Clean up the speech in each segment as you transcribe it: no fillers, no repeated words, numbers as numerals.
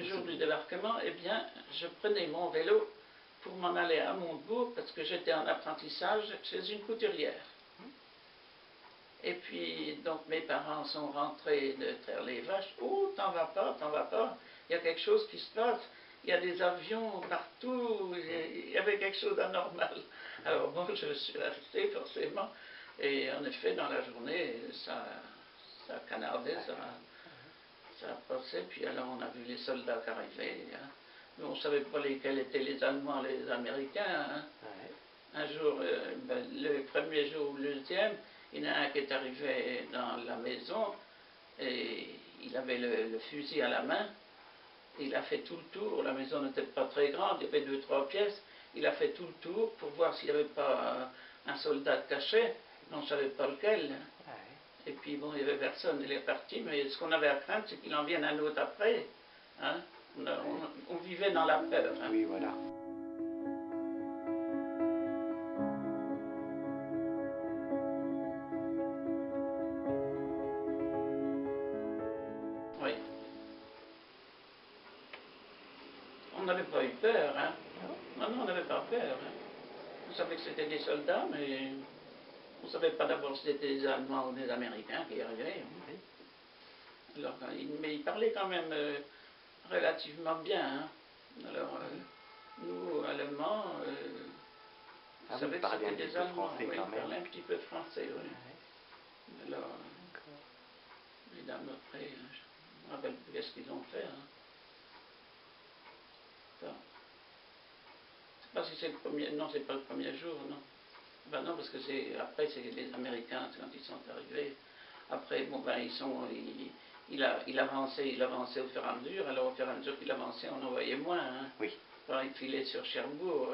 jour du débarquement, eh bien, je prenais mon vélo pour m'en aller à Montebourg parce que j'étais en apprentissage chez une couturière. Et puis, donc, mes parents sont rentrés de traire les vaches. Oh, t'en vas pas, il y a quelque chose qui se passe. Il y a des avions partout, il y avait quelque chose d'anormal. Alors bon, je suis resté forcément, et en effet, dans la journée, ça canardait, ça passait, puis alors on a vu les soldats qui arrivaient, hein. Mais on ne savait pas lesquels étaient les Allemands, les Américains, hein. Un jour, le premier jour ou le deuxième, il y en a un qui est arrivé dans la maison, et il avait le fusil à la main. Il a fait tout le tour, la maison n'était pas très grande, il y avait 2-3 pièces, il a fait tout le tour pour voir s'il n'y avait pas un soldat caché, mais on ne savait pas lequel. Et puis bon, il n'y avait personne, il est parti, mais ce qu'on avait à craindre, c'est qu'il en vienne un autre après. Hein? On vivait dans la peur. Hein? Oui, voilà. Oui. On n'avait pas eu peur, hein? Non, on n'avait pas peur. Hein? On savait que c'était des soldats, mais on ne savait pas d'abord si c'était des Allemands ou des Américains qui arrivaient. Hein? Alors, mais ils parlaient quand même relativement bien. Hein? Alors, nous, Allemands, on savait que c'était des Allemands. Oui, ils parlaient un petit peu français, oui. Alors, évidemment, après, je ne me rappelle plus qu'est-ce qu'ils ont fait. Hein? Je ne sais pas si c'est le premier. Non, c'est pas le premier jour, non. Ben non, parce que après, c'est les Américains, quand ils sont arrivés. Après, bon, ben, il avançait au fur et à mesure. Alors, au fur et à mesure qu'il avançait, on en voyait moins. Hein. Oui. Alors, il filait sur Cherbourg.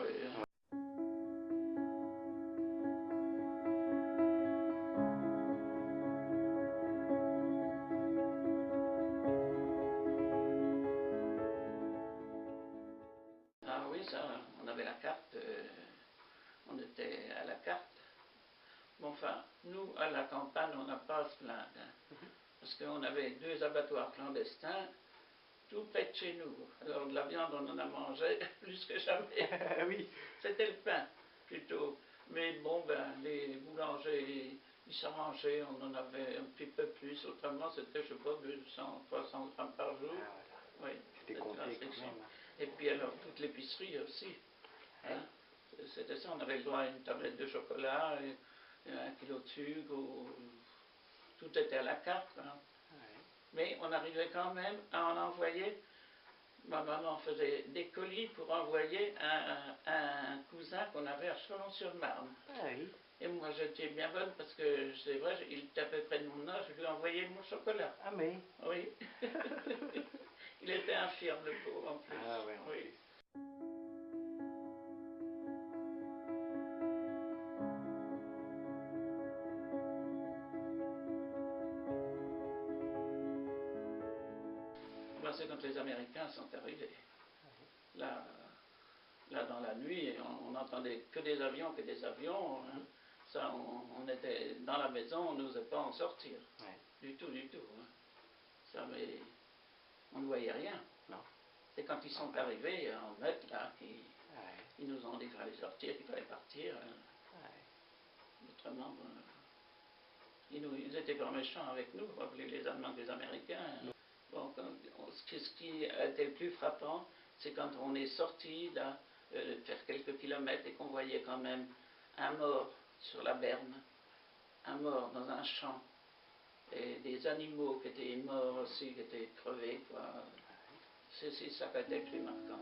Ah oui, ça, on avait la carte. On était à la carte. Bon, enfin, nous, à la campagne, on n'a pas à se plaindre. Hein, parce qu'on avait 2 abattoirs clandestins tout près de chez nous. Alors de la viande, on en a mangé plus que jamais. Oui. C'était le pain, plutôt. Mais bon, ben, les boulangers, ils s'arrangeaient, on en avait un petit peu plus. Autrement, c'était, je sais pas, 200, 300 grammes par jour. Ah, voilà. Oui, c'était compté quand même. Et puis alors, toute l'épicerie aussi. Hein? C'était ça, on avait le droit à une tablette de chocolat, et 1 kilo de sucre, tout était à la carte. Hein? Mais on arrivait quand même à en envoyer. Ma maman faisait des colis pour envoyer un cousin qu'on avait à Chalon-sur-Marne. Et moi j'étais bien bonne parce que c'est vrai, il était à peu près de mon âge, je lui envoyais mon chocolat. Ah mais oui. Il était infirme le pauvre en plus. Ah ouais, oui. C'est quand les Américains sont arrivés. Là, dans la nuit, on n'entendait que des avions, Hein. Ça, on était dans la maison, on n'osait pas en sortir. Du tout. Hein. Ça, mais on ne voyait rien. C'est quand ils sont arrivés en mètre, là, qu'ils nous ont dit qu'il fallait sortir, qu'il fallait partir. Autrement, ils étaient pas méchants avec nous, les Allemands, les Américains. Bon, ce qui a été le plus frappant, c'est quand on est sorti là, faire quelques kilomètres et qu'on voyait quand même un mort sur la berme, un mort dans un champ, et des animaux qui étaient morts aussi, qui étaient crevés, quoi. C'est ça qui a été le plus marquant.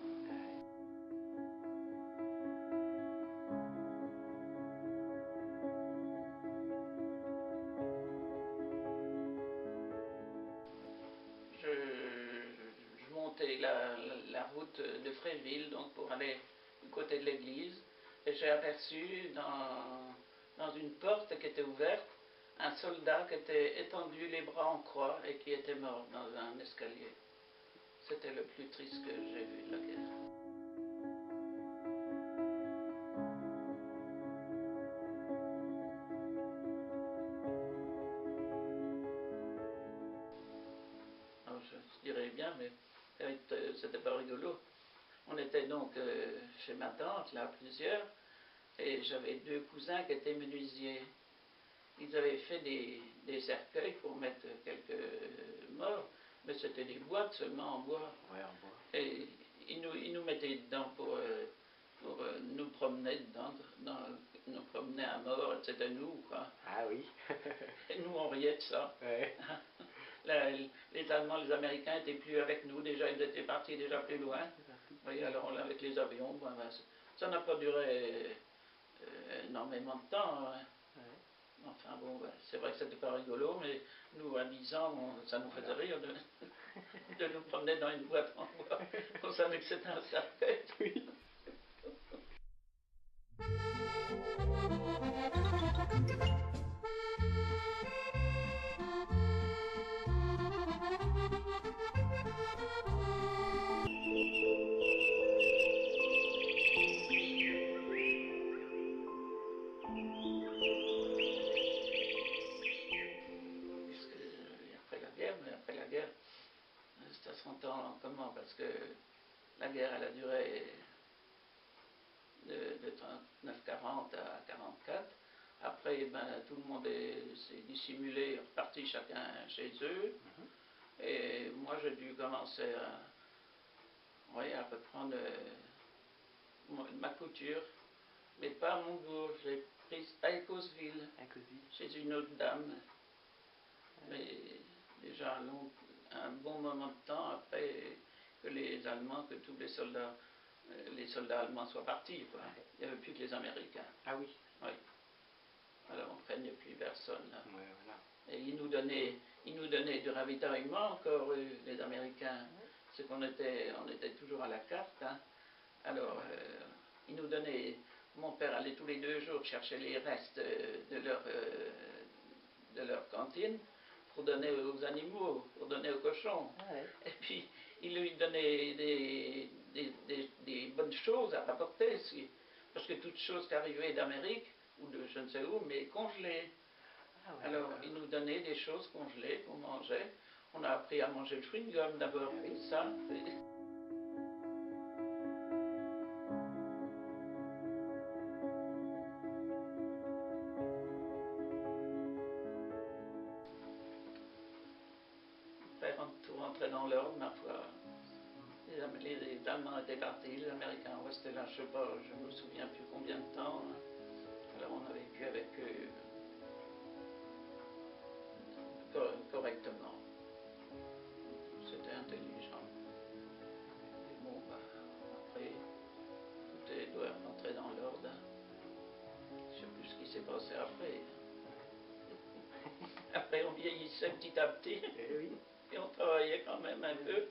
Je montais la route de Fréville, donc pour aller du côté de l'église, et j'ai aperçu dans une porte qui était ouverte un soldat qui était étendu les bras en croix et qui était mort dans un escalier. C'était le plus triste que j'ai vu de la guerre. Alors, je dirais bien, mais C'était pas rigolo. On était donc chez ma tante, là, plusieurs, et j'avais 2 cousins qui étaient menuisiers. Ils avaient fait des cercueils pour mettre quelques morts, mais c'était des boîtes seulement en bois. Ouais, en bois. Et ils nous mettaient dedans pour nous promener dedans, nous promener à mort, c'était nous, quoi. Ah oui. Et nous, on riait de ça. Ouais. Les Allemands, les Américains n'étaient plus avec nous, déjà, ils étaient partis déjà plus loin. Oui, alors là, avec les avions, ben, ça n'a pas duré énormément de temps. Hein. Ouais. Enfin bon, ben, c'est vrai que c'était pas rigolo, mais nous, à 10 ans, ça nous faisait rire de nous promener dans une boîte en bois. On savait que c'était un cercueil. Oui. Après la guerre, ça s'entend comment? Parce que la guerre, elle a duré de 39-40 à 44. Après, ben, tout le monde s'est dissimulé, reparti chacun chez eux. Et moi, j'ai dû commencer à reprendre ma couture, mais pas à Montbourg. Je l'ai prise à Écosville, chez une autre dame. Mais déjà un bon moment de temps après que les Allemands, que tous les soldats allemands soient partis, quoi. Il n'y avait plus que les Américains. Ah oui. Oui. Alors on ne craignait plus personne. Là. Ouais, voilà. Et ils nous donnaient du ravitaillement encore, les Américains. C'est qu'on était toujours à la carte. Hein. Alors ils nous donnaient. Mon père allait tous les 2 jours chercher les restes de leur cantine pour donner aux animaux, pour donner aux cochons. Ah ouais. Et puis, il lui donnait des bonnes choses à rapporter, parce que toutes choses qui arrivaient d'Amérique, ou de je ne sais où, mais congelées. Ah ouais, alors, il nous donnait des choses congelées qu'on mangeait. On a appris à manger le chewing-gum d'abord, tout ça. Tout rentrait dans l'ordre, ma foi. Les Allemands étaient partis, les Américains restaient là, je sais pas, je ne me souviens plus combien de temps. Alors on a vécu avec eux correctement. C'était intelligent. Et bon, bah, après, tout doit rentrer dans l'ordre. Je ne sais plus ce qui s'est passé après. Après, on vieillissait petit à petit. Eh oui. Et on travaillait quand même un peu.